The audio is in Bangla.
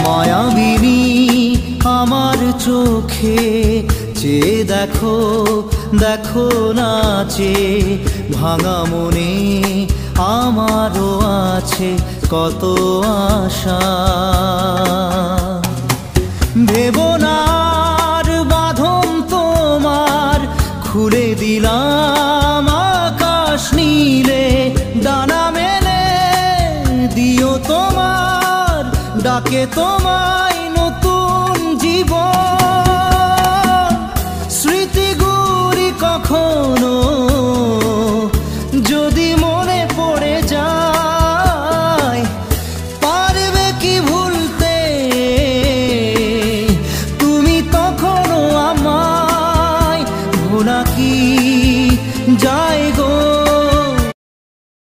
মায়াবিনী আমার চোখে চেয়ে দেখো, দেখো নাচে ভাঙা মনে আমারও আছে কত আশা। ভেবনার বাঁধন তোমার খুলে দিলাম আকাশ নীলে, ডানা মেলে দিও তোমার ডাকে তোমায় নতুন জীবন। স্মৃতিগুলি কখনো যদি মনে